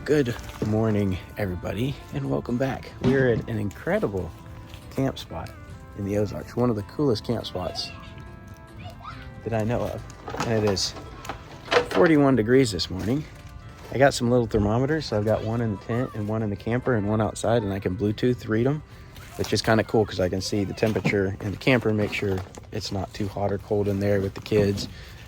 Good morning, everybody, and welcome back. We're at an incredible camp spot in the Ozarks, one of the coolest camp spots that I know of, and it is 41 degrees this morning. I got some little thermometers, so I've got one in the tent and one in the camper and one outside, and I can Bluetooth read them, which is kind of cool because I can see the temperature in the camper and make sure it's not too hot or cold in there with the kids.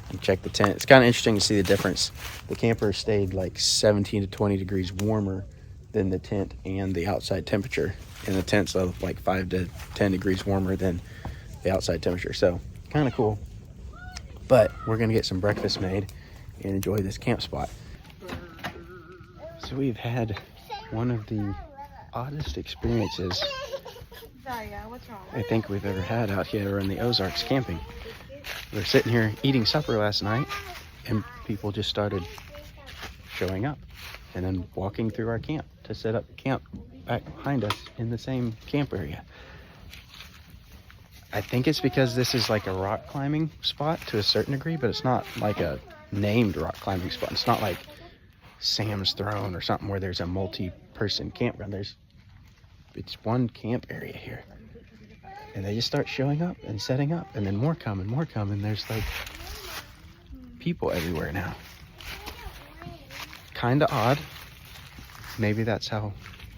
And check the tent. It's kind of interesting to see the difference. The camper stayed like 17 to 20 degrees warmer than the tent and the outside temperature. And the tent's like 5 to 10 degrees warmer than the outside temperature. So kind of cool. But we're gonna get some breakfast made and enjoy this camp spot. So we've had one of the oddest experiences I think we've ever had out here in the Ozarks camping. We were sitting here eating supper last night, and people just started showing up and then walking through our camp to set up camp back behind us in the same camp area. I think it's because this is like a rock climbing spot to a certain degree, but it's not like a named rock climbing spot. It's not like Sam's Throne or something where there's a multi-person campground. It's one camp area here. And they just start showing up and setting up, and then more come and more come, and there's like people everywhere now. Kind of odd. Maybe that's how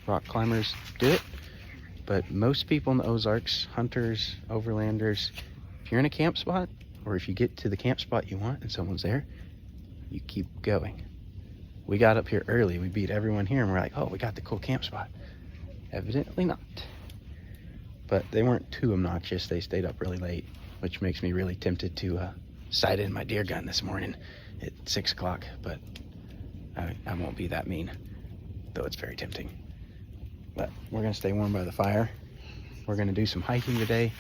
rock climbers do it. But most people in the Ozarks, hunters, overlanders, if you're in a camp spot, or if you get to the camp spot you want and someone's there, you keep going. We got up here early. We beat everyone here, and we're like, oh, we got the cool camp spot. Evidently not. But they weren't too obnoxious. They stayed up really late, which makes me really tempted to sight in my deer gun this morning at 6 o'clock. But I won't be that mean, though it's very tempting. But we're going to stay warm by the fire. We're going to do some hiking today.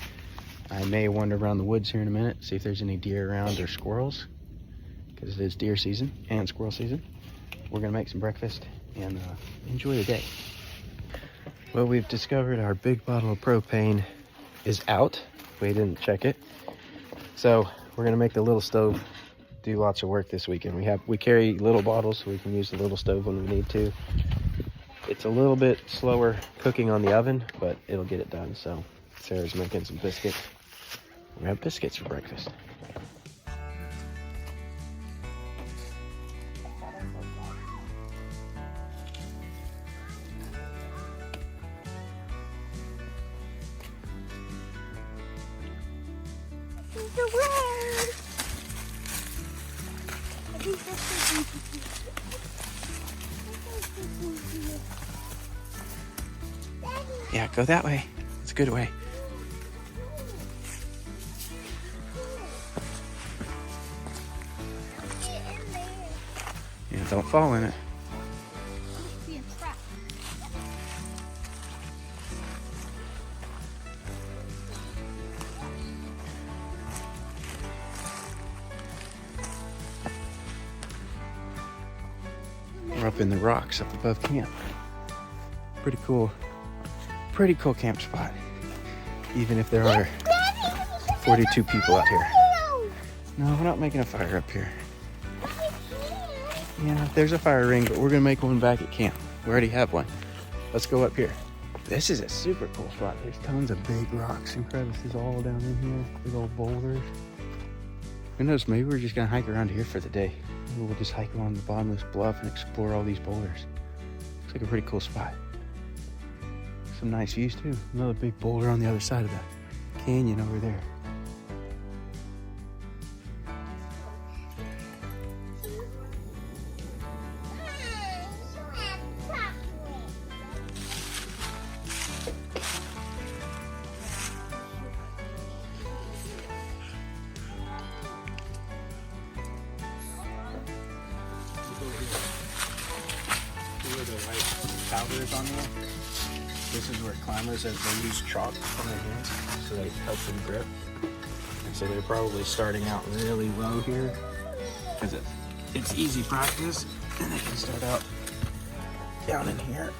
I may wander around the woods here in a minute, see if there's any deer around or squirrels, because it is deer season and squirrel season. We're going to make some breakfast and enjoy the day. Well, we've discovered our big bottle of propane is out. We didn't check it. So we're gonna make the little stove do lots of work this weekend. We carry little bottles so we can use the little stove when we need to. It's a little bit slower cooking on the oven, but it'll get it done. So Sarah's making some biscuits. We have biscuits for breakfast. Yeah, go that way. It's a good way. Yeah, don't fall in it. We're up in the rocks up above camp. Pretty cool camp spot, even if there are 42 people out here. No, we're not making a fire up here. Yeah, there's a fire ring, but we're gonna make one back at camp. We already have one. Let's go up here. This is a super cool spot. There's tons of big rocks and crevices all down in here, big old boulders. Who knows, maybe we're just gonna hike around here for the day. Maybe we'll just hike along the bottom of this bluff and explore all these boulders. Looks like a pretty cool spot. Some nice views too. Another big boulder on the other side of the canyon over there. See where the white powder is on there? This is where climbers, they use chalk on their hands, so they help them grip. And so they're probably starting out really low here, because it's easy practice, and they can start out down in here.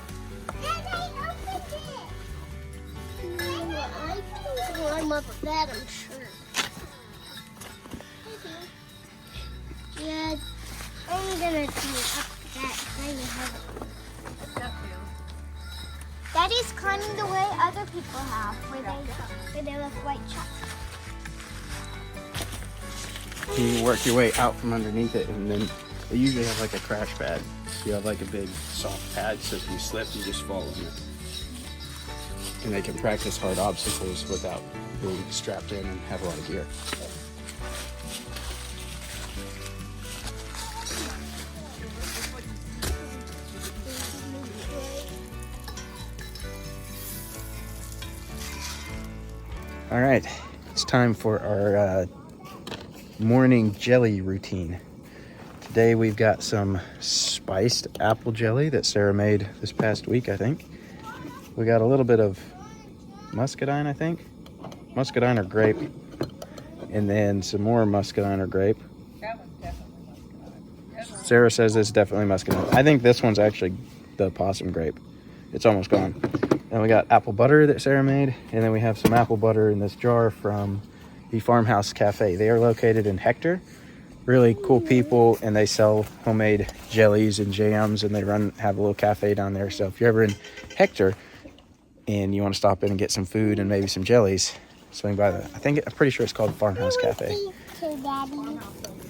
I can climb up that, I'm sure. Yeah, I'm gonna do it up that. I have it. Daddy's climbing the way other people have, where they left white chalk. You work your way out from underneath it, and then they usually have like a crash pad. You have like a big soft pad, so if you slip, you just fall on it. And they can practice hard obstacles without being strapped in and have a lot of gear. All right, it's time for our morning jelly routine. Today we've got some spiced apple jelly that Sarah made this past week, I think. We got a little bit of muscadine, I think. Muscadine or grape. And then some more muscadine or grape. That one's definitely muscadine. Sarah says it's definitely muscadine. I think this one's actually the possum grape. It's almost gone. And we got apple butter that Sarah made. And then we have some apple butter in this jar from the Farmhouse Cafe. They are located in Hector. Really cool people, and they sell homemade jellies and jams, and they have a little cafe down there. So if you're ever in Hector and you want to stop in and get some food and maybe some jellies, swing by the, I'm pretty sure it's called Farmhouse Cafe. These two, Daddy.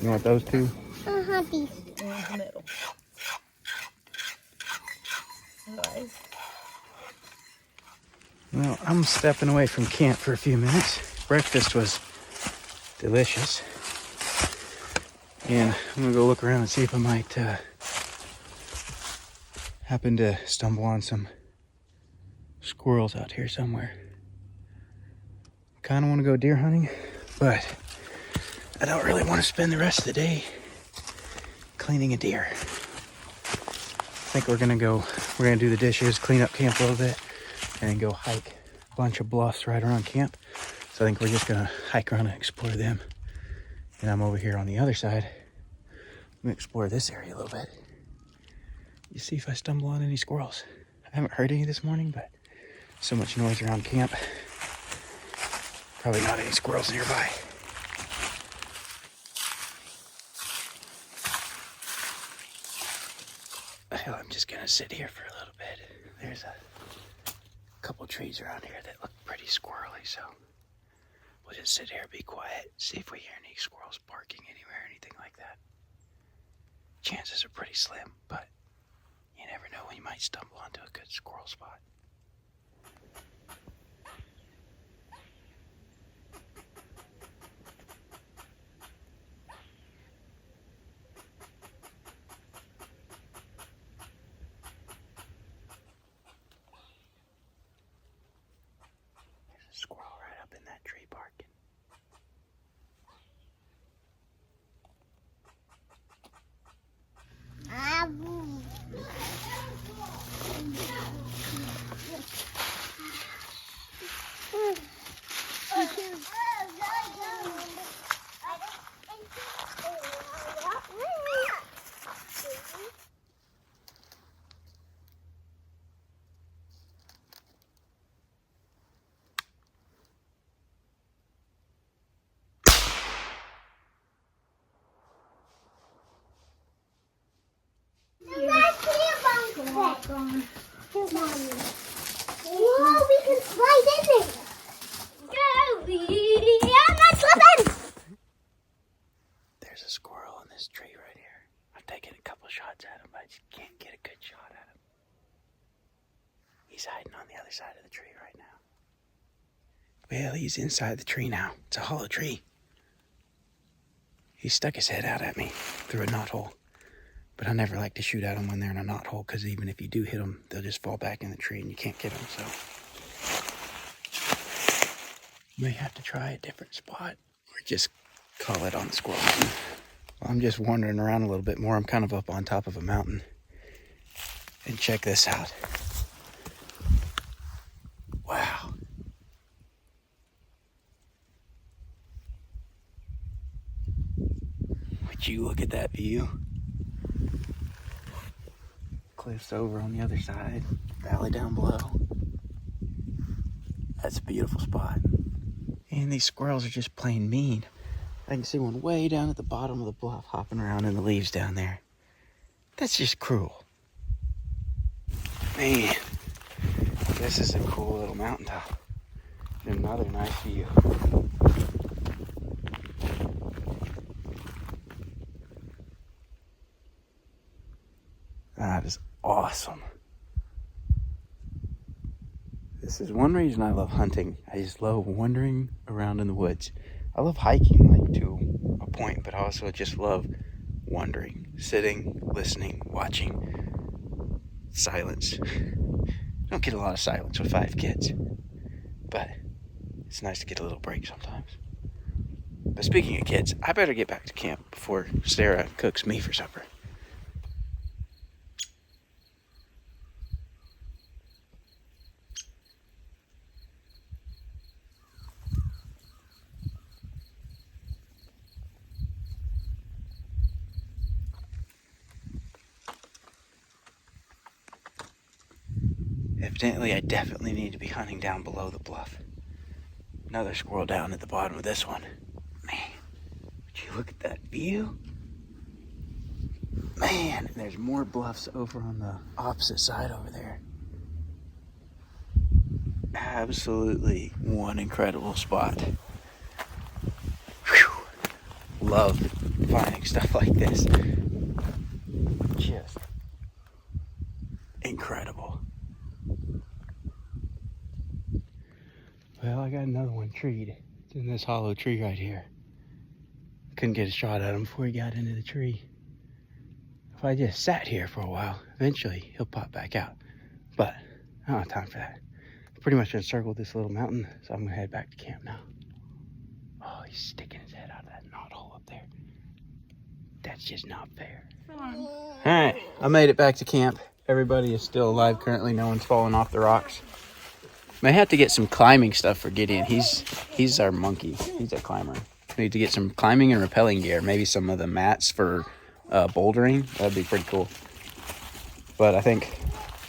You want those two? These. In the middle. Nice. Well, I'm stepping away from camp for a few minutes. Breakfast was delicious. And I'm gonna go look around and see if I might happen to stumble on some squirrels out here somewhere. Kind of want to go deer hunting, but I don't really want to spend the rest of the day cleaning a deer. I think we're gonna do the dishes, clean up camp a little bit, and then go hike a bunch of bluffs right around camp. So I think we're just gonna hike around and explore them. And I'm over here on the other side. I'm gonna explore this area a little bit. You see if I stumble on any squirrels. I haven't heard any this morning, but so much noise around camp. Probably not any squirrels nearby. Well, I'm just gonna sit here for a little bit. There's a couple trees around here that look pretty squirrely, so we'll just sit here, be quiet, see if we hear any squirrels barking anywhere or anything like that. Chances are pretty slim, but you never know when you might stumble onto a good squirrel spot. There's a squirrel right up in that tree barking. Whoa, we can slide in there. I'm not slipping. There's a squirrel in this tree right here. I'm taking a couple shots at him, but I just can't get a good shot at him. He's hiding on the other side of the tree right now. Well, he's inside the tree now. It's a hollow tree. He stuck his head out at me through a knothole. But I never like to shoot at them when they're in a knothole, because even if you do hit them, they'll just fall back in the tree and you can't get them. So you may have to try a different spot or just call it on the squirrel. Well, I'm just wandering around a little bit more. I'm kind of up on top of a mountain. And check this out. Wow. Would you look at that view? Cliffs over on the other side, valley down below. That's a beautiful spot. And these squirrels are just plain mean. I can see one way down at the bottom of the bluff hopping around in the leaves down there. That's just cruel. Man, This is a cool little mountaintop. Another nice view. That is awesome. This is one reason I love hunting. I just love wandering around in the woods. I love hiking, like, to a point, but I also just love wandering, sitting, listening, watching. Silence. Don't get a lot of silence with 5 kids, but it's nice to get a little break sometimes. But speaking of kids, I better get back to camp before Sarah cooks me for supper. Evidently, I definitely need to be hunting down below the bluff. Another squirrel down at the bottom of this one. Man, would you look at that view? Man, and there's more bluffs over on the opposite side over there. Absolutely one incredible spot. Whew. Love finding stuff like this. Just incredible. Well, I got another one treed. It's in this hollow tree right here. Couldn't get a shot at him before he got into the tree. If I just sat here for a while, eventually he'll pop back out. But I don't have time for that. I pretty much encircled this little mountain, so I'm gonna head back to camp now. Oh, he's sticking his head out of that knot hole up there. That's just not fair. All right, I made it back to camp. Everybody is still alive currently. No one's fallen off the rocks. May have to get some climbing stuff for Gideon. He's our monkey. He's a climber. We need to get some climbing and rappelling gear. Maybe some of the mats for bouldering. That'd be pretty cool. But I think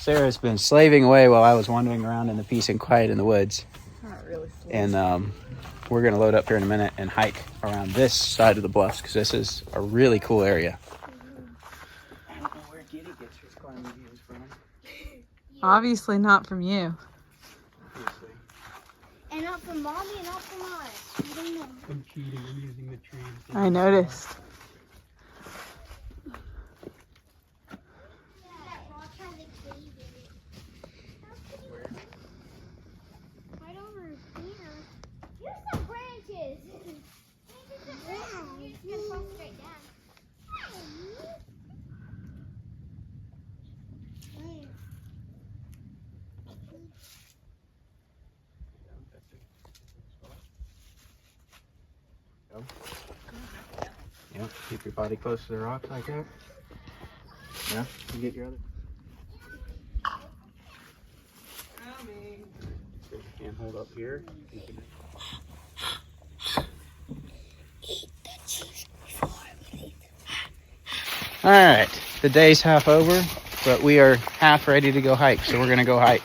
Sarah's been slaving away while I was wandering around in the peace and quiet in the woods. Not really slow. And we're going to load up here in a minute and hike around this side of the bluffs because this is a really cool area. I don't know where Giddy gets his climbing gears from. Obviously not from you. Obviously. And not from Mommy and not from us. We don't know. I'm cheating. I'm using the trees. I noticed. That rock has a cave in it. Where? Right over here. Here's some branches. Yeah, you're just gonna fall straight down. Yeah, keep your body close to the rocks like that. Yeah, you get your other. Put your handhold up here. All right, the day's half over, but we are half ready to go hike, so we're gonna go hike.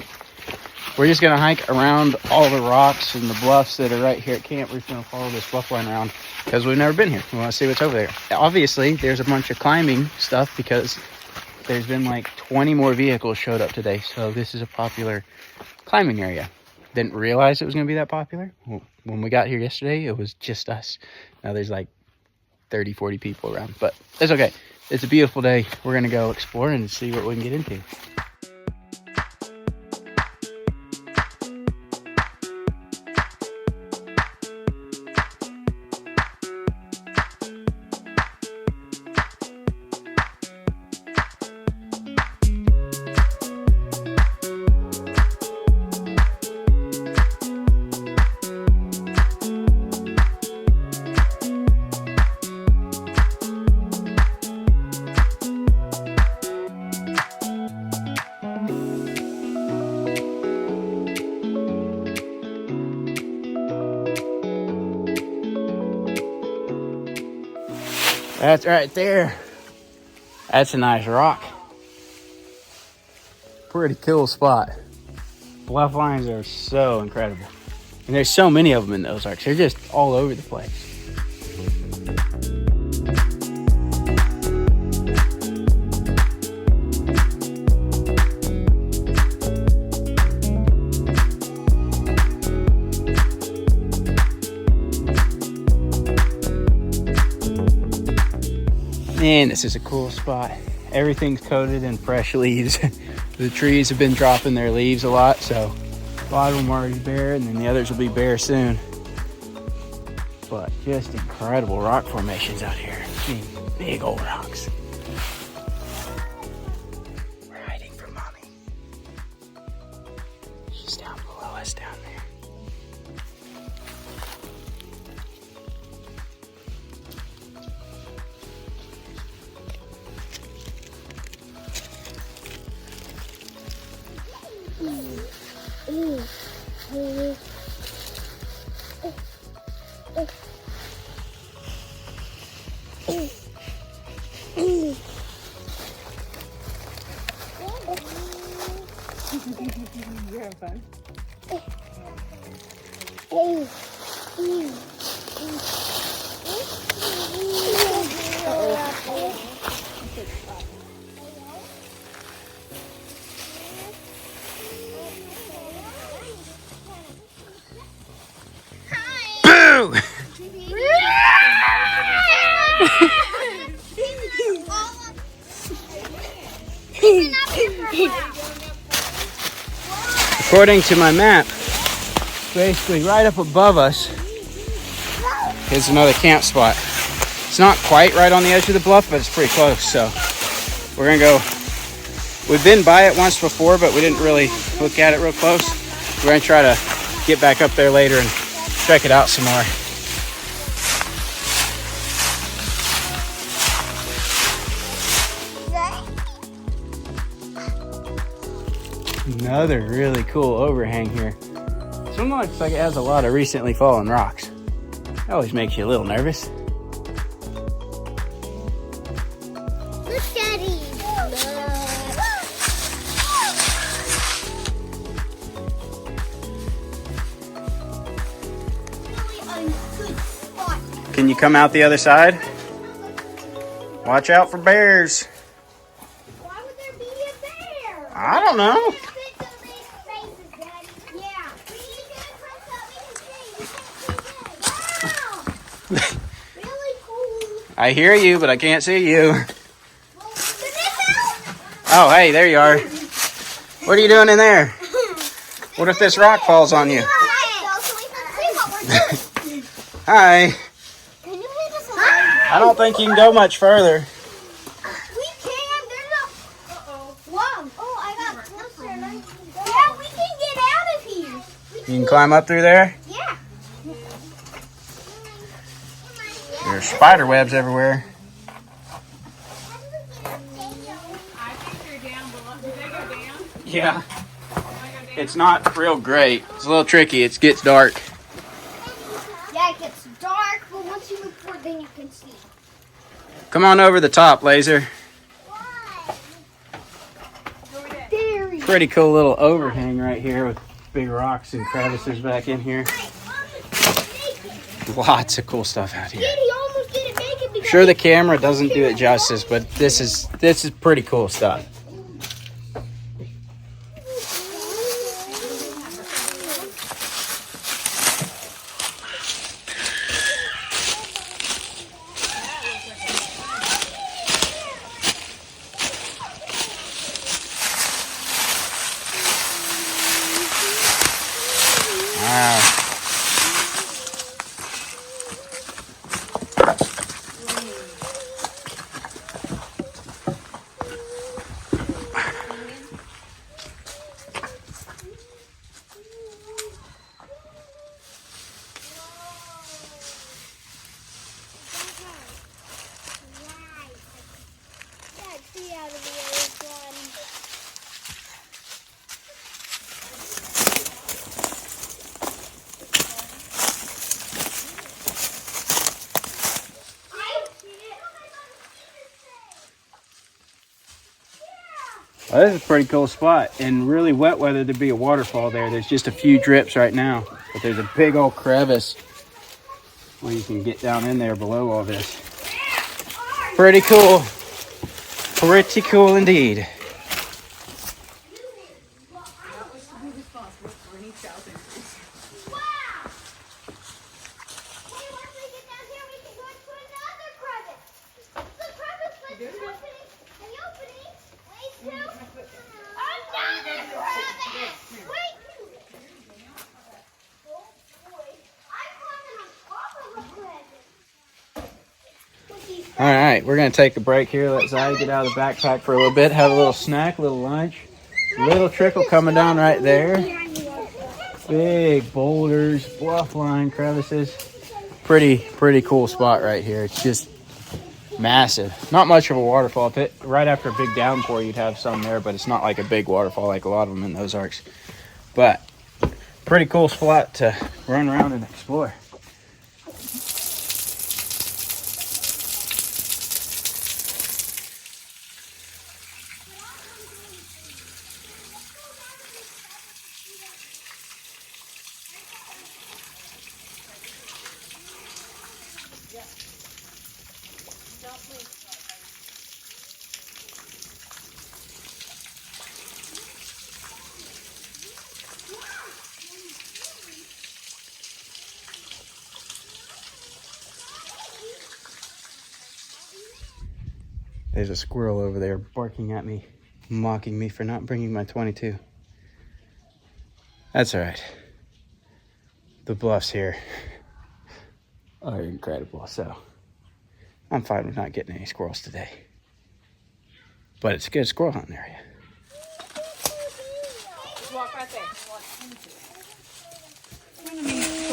We're just gonna hike around all the rocks and the bluffs that are right here at camp. We're just gonna follow this bluff line around because we've never been here. We wanna see what's over there. Obviously, there's a bunch of climbing stuff because there's been like 20 more vehicles showed up today. So this is a popular climbing area. Didn't realize it was gonna be that popular. When we got here yesterday, it was just us. Now there's like 30, 40 people around, but it's okay. It's a beautiful day. We're gonna go explore and see what we can get into. That's right there. That's a nice rock. Pretty cool spot. Bluff lines are so incredible. And there's so many of them in the Ozarks. They're just all over the place. Man, this is a cool spot. Everything's coated in fresh leaves. The trees have been dropping their leaves a lot, so a lot of them are already bare, and then the others will be bare soon. But just incredible rock formations out here. I mean, big old rocks. We're hiding from Mommy. She's down below us down there. You're having fun. Boo! According to my map, basically right up above us is another camp spot. It's not quite right on the edge of the bluff, but it's pretty close. So we're gonna go. We've been by it once before, but we didn't really look at it real close. We're gonna try to get back up there later and check it out some more. Another really cool overhang here. This one looks like it has a lot of recently fallen rocks. That always makes you a little nervous. Look, Daddy. Really a good spot. Can you come out the other side? Watch out for bears. Why would there be a bear? I don't know. Really cool. I hear you, but I can't see you. Oh, hey, there you are. What are you doing in there? What if this rock falls on you? Hi. Can you leave us alone? I don't think you can go much further. We can. There's a. Whoa. Oh, I got closer. Yeah, we can get out of here. You can climb up through there. Yeah. There's spider webs everywhere. I think they're down below. Did they go down? Yeah. It's not real great. It's a little tricky. It gets dark. Yeah, it gets dark, but once you move forward, then you can see. Come on over the top, Laser. Very. Pretty cool little overhang right here with big rocks and crevices back in here. Lots of cool stuff out here. Did he almost didn't make it because Sure, the camera doesn't do it justice, but this is pretty cool stuff. Wow. Well, this is a pretty cool spot. In really wet weather, there'd be a waterfall there. There's just a few drips right now, but there's a big old crevice where you can get down in there below all this. Pretty cool. Pretty cool indeed. All right, we're gonna take a break here. Let Zai get out of the backpack for a little bit, have a little snack, a little lunch. Little trickle coming down right there. Big boulders, bluff line, crevices. Pretty cool spot right here. It's just massive. Not much of a waterfall. If it, right after a big downpour, you'd have some there, but it's not like a big waterfall like a lot of them in the Ozarks. But pretty cool spot to run around and explore. There's a squirrel over there barking at me, mocking me for not bringing my 22. That's all right. The bluffs here are incredible, so I'm fine with not getting any squirrels today. But it's a good squirrel hunting area. Walk right there. Walk into it.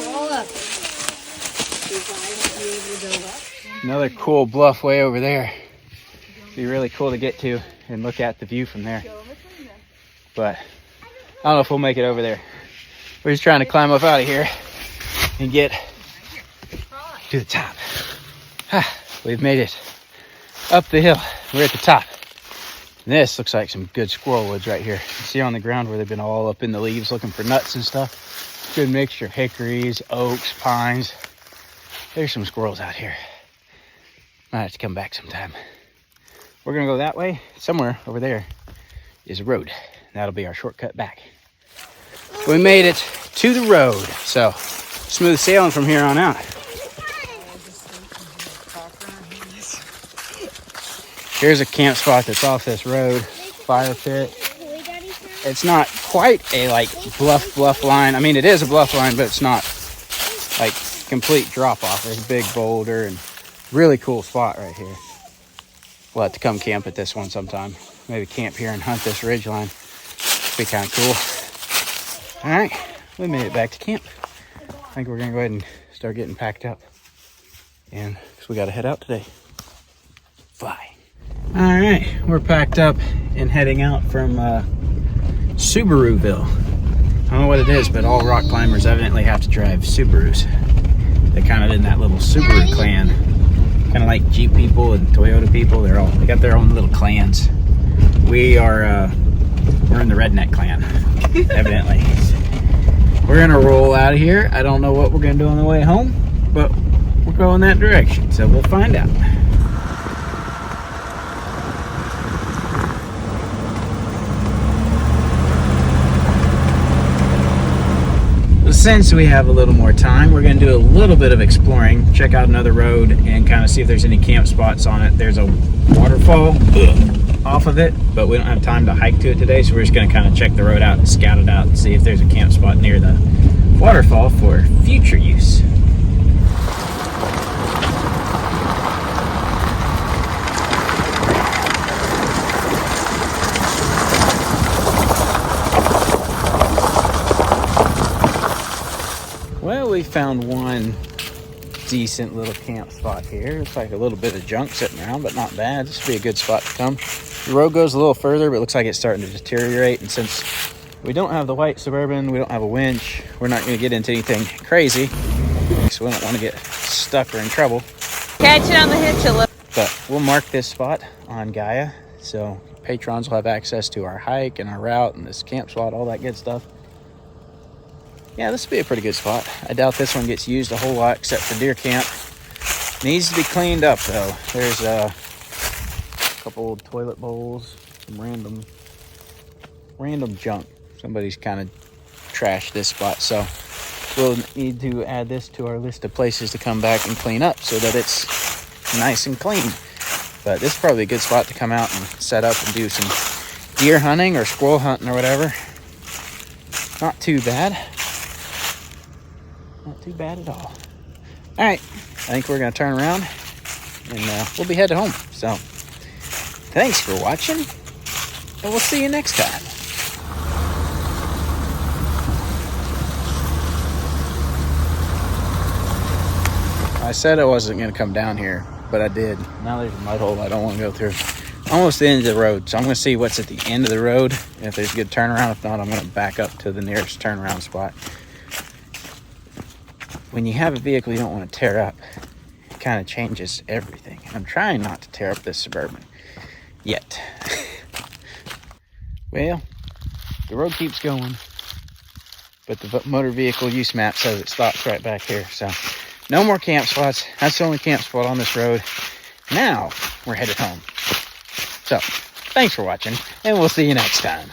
Scroll up. Another cool bluff way over there. Be really cool to get to and look at the view from there. But I don't know if we'll make it over there. We're just trying to climb up out of here and get to the top. We've made it up the hill. We're at the top. And this looks like some good squirrel woods right here. You see on the ground where they've been all up in the leaves looking for nuts and stuff. Good mixture of hickories, oaks, pines. There's some squirrels out here. Might have to come back sometime. We're gonna go that way. Somewhere over there is a road. That'll be our shortcut back. We made it to the road. So smooth sailing from here on out. Here's a camp spot that's off this road. Fire pit. It's not quite a like bluff line. I mean, it is a bluff line, but it's not like complete drop off. There's a big boulder and really cool spot right here. We'll have to come camp at this one sometime. Maybe camp here and hunt this ridge line. Be kind of cool. All right, we made it back to camp. I think we're gonna go ahead and start getting packed up. And because we gotta head out today. Fly. All right, we're packed up and heading out from Subaruville. I don't know what it is, but all rock climbers evidently have to drive Subarus. They're kind of in that little Subaru clan. Kind of like Jeep people and Toyota people. They got their own little clans. We're in the redneck clan, evidently. We're gonna roll out of here. I don't know what we're gonna do on the way home, but we're going that direction, so we'll find out. Since we have a little more time, we're going to do a little bit of exploring, check out another road, and kind of see if there's any camp spots on it. There's a waterfall off of it, but we don't have time to hike to it today, so we're just going to kind of check the road out and scout it out and see if there's a camp spot near the waterfall for future use. Well, we found one decent little camp spot here. Looks like a little bit of junk sitting around, but not bad. This would be a good spot to come. The road goes a little further, but it looks like it's starting to deteriorate. And since we don't have the white Suburban, we don't have a winch, we're not going to get into anything crazy. So we don't want to get stuck or in trouble. Catch it on the hitch a little. But we'll mark this spot on Gaia. So patrons will have access to our hike and our route and this camp spot, all that good stuff. Yeah, this would be a pretty good spot. I doubt this one gets used a whole lot except for deer camp. Needs to be cleaned up though. There's a couple old toilet bowls, some random junk. Somebody's kind of trashed this spot, so we'll need to add this to our list of places to come back and clean up so that it's nice and clean. But this is probably a good spot to come out and set up and do some deer hunting or squirrel hunting or whatever. Not too bad. Not too bad at all. All right, I think we're gonna turn around and we'll be headed home. So thanks for watching, and we'll see you next time. I said I wasn't going to come down here, but I did. Now there's a mud hole I don't want to go through. Almost the end of the road, so I'm going to see what's at the end of the road. If there's a good turnaround, if not, I'm going to back up to the nearest turnaround spot. When you have a vehicle you don't want to tear up, it kind of changes everything. I'm trying not to tear up this Suburban yet. Well, the road keeps going, but the motor vehicle use map says it stops right back here. So no more camp spots. That's the only camp spot on this road. Now we're headed home. So thanks for watching, and we'll see you next time.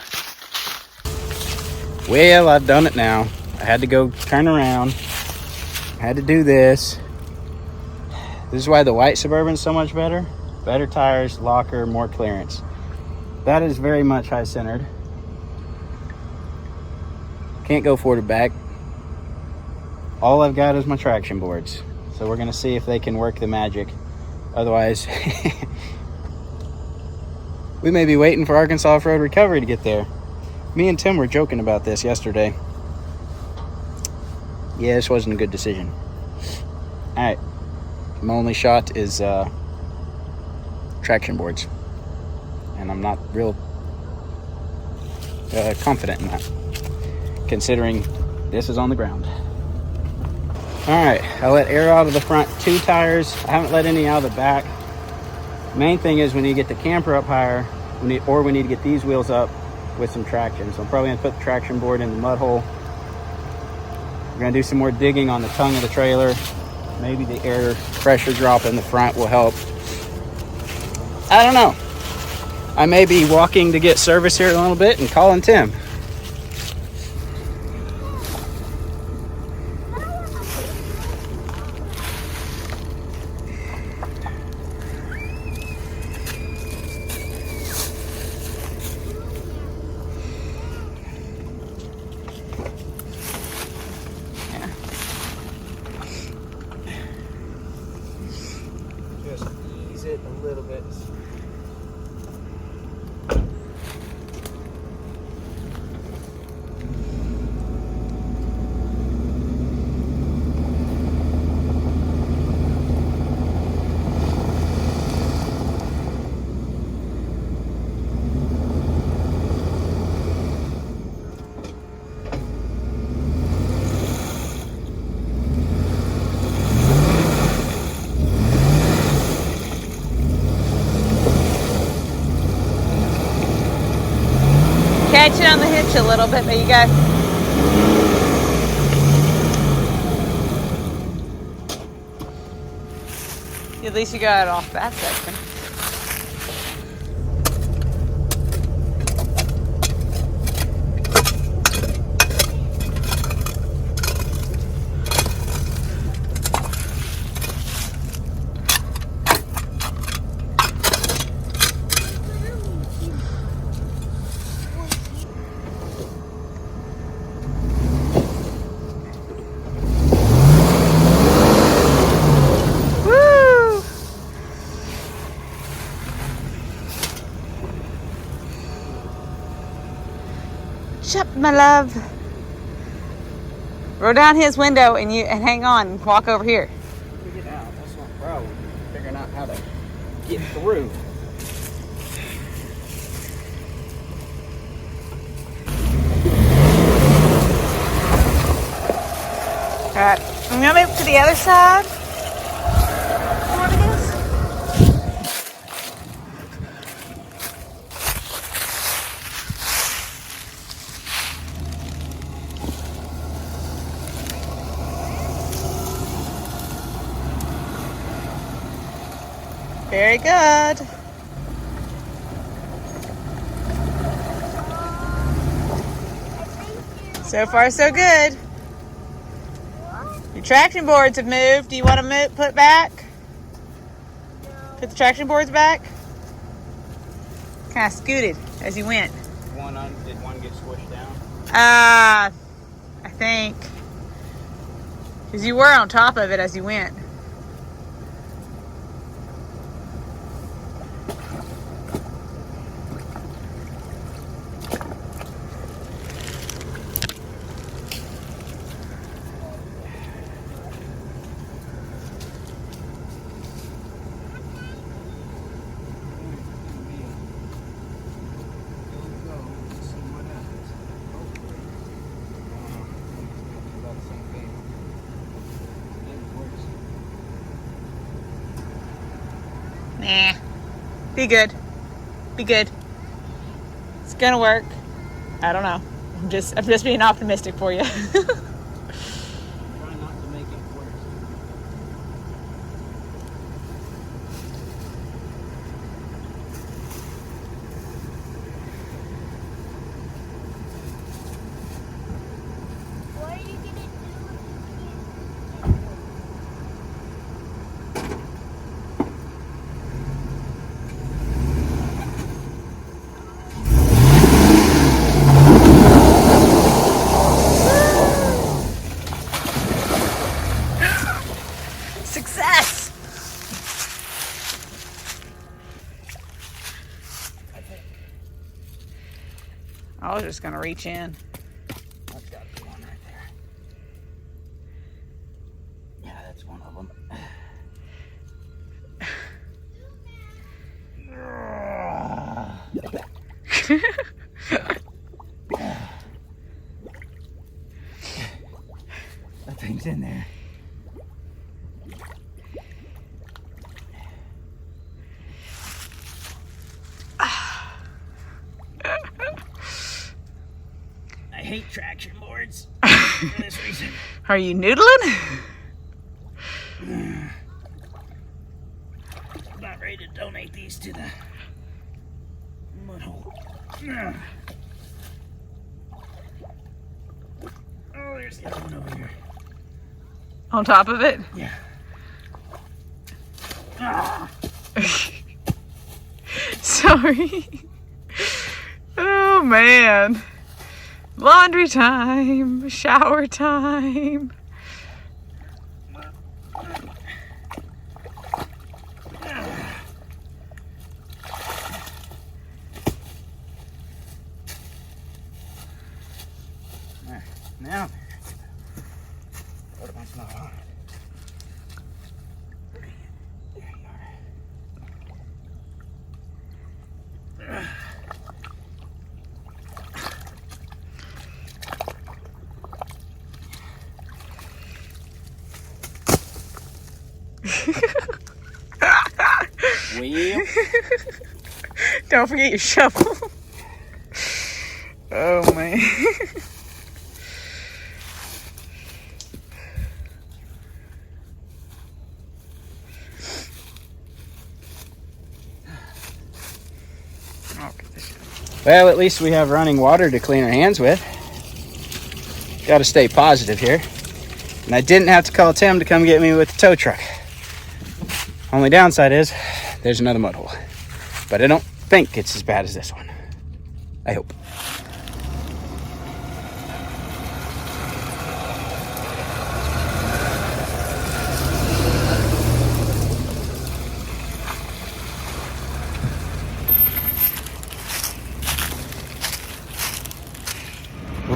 Well, I've done it now. I had to go turn around. I had to do this. This is why the white Suburban's so much better. Better tires, locker, more clearance. That is very much high-centered. Can't go forward or back. All I've got is my traction boards. So we're gonna see if they can work the magic. Otherwise, we may be waiting for Arkansas Road Recovery to get there. Me and Tim were joking about this yesterday. Yeah, this wasn't a good decision. All right, my only shot is traction boards, and I'm not real confident in that, considering this is on the ground. All right, I let air out of the front 2 tires. I haven't let any out of the back. Main thing is we need to get the camper up higher, we need to get these wheels up with some traction. So I'm probably gonna put the traction board in the mud hole. We're gonna do some more digging on the tongue of the trailer. Maybe the air pressure drop in the front will help. I don't know. I may be walking to get service here in a little bit and calling Tim. Just ease it a little bit. Catch it on the hitch a little bit, there you go. At least you got it off that section. Shut, my love. Roll down his window and hang on and walk over here. Let me get out. That's not a problem. Figuring out how to get through. Alright, I'm gonna move to the other side. You want this? Very good. So far, so good. Your traction boards have moved. Do you want to put back? Put the traction boards back? Kind of scooted as you went. Did one get squished down? I think. Because you were on top of it as you went. Nah. Be good. Be good. It's gonna work. I don't know. I'm just being optimistic for you. Try not to make it worse. What are you gonna do if you Success! I was just gonna reach in. That's got to be one right there. Yeah, that's one of them. That thing's in there. I hate traction boards for this reason. Are you noodling? I'm about ready to donate these to the mud hole. Oh, there's the other one over here. On top of it? Yeah. Sorry. Oh man. Laundry time, shower time. Now, what one's not on? There you are. Well, Don't forget your shovel. Oh man. well, at least we have running water to clean our hands with. Got to stay positive here. And I didn't have to call Tim to come get me with the tow truck. Only downside is there's another mud hole. But I don't think it's as bad as this one. I hope.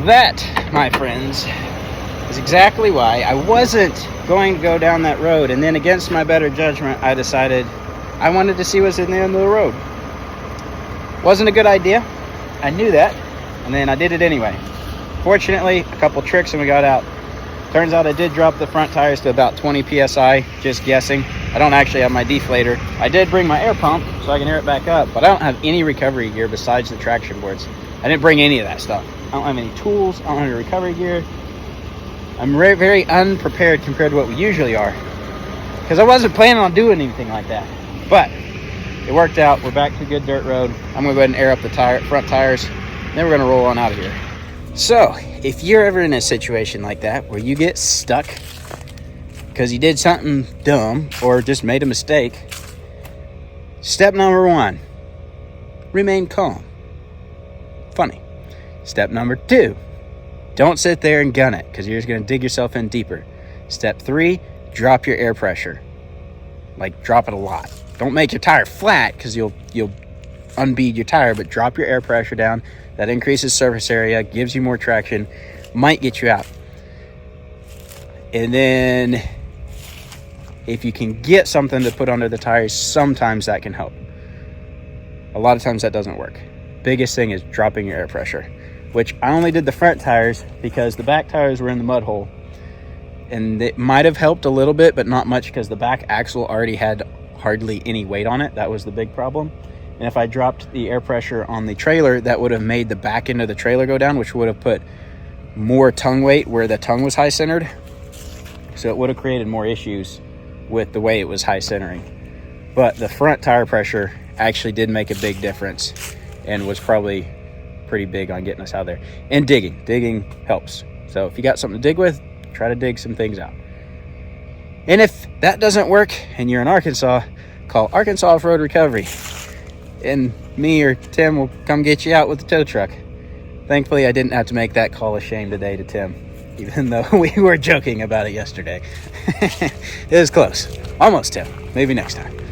That, my friends, is exactly why I wasn't going to go down that road. And then against my better judgment, I decided I wanted to see what's in the end of the road. Wasn't a good idea. I knew that. And then I did it anyway. Fortunately, a couple tricks and we got out. Turns out I did drop the front tires to about 20 PSI, just guessing. I don't actually have my deflator. I did bring my air pump so I can air it back up, but I don't have any recovery gear besides the traction boards. I didn't bring any of that stuff. I don't have any tools. I don't have any recovery gear. I'm very, very unprepared compared to what we usually are, because I wasn't planning on doing anything like that. But it worked out. We're back to a good dirt road. I'm going to go ahead and air up the front tires. Then we're going to roll on out of here. So if you're ever in a situation like that where you get stuck because you did something dumb or just made a mistake, step number 1, remain calm. Funny. Step number 2, don't sit there and gun it, because you're just going to dig yourself in deeper. Step 3, drop your air pressure. Like, drop it a lot. Don't make your tire flat, because you'll unbead your tire, but drop your air pressure down. That increases surface area, gives you more traction, might get you out. And then if you can get something to put under the tires, sometimes that can help. A lot of times that doesn't work. Biggest thing is dropping your air pressure, which I only did the front tires because the back tires were in the mud hole, and it might have helped a little bit, but not much, because the back axle already had hardly any weight on it. That was the big problem. And if I dropped the air pressure on the trailer, that would have made the back end of the trailer go down, which would have put more tongue weight where the tongue was high centered. So it would have created more issues with the way it was high centering. But the front tire pressure actually did make a big difference and was probably pretty big on getting us out of there. And digging helps. So if you got something to dig with, try to dig some things out. And if that doesn't work and you're in Arkansas, call Arkansas Off-Road Recovery, and me or Tim will come get you out with the tow truck. Thankfully, I didn't have to make that call of shame today to Tim, even though we were joking about it yesterday. It was close. Almost, Tim. Maybe next time.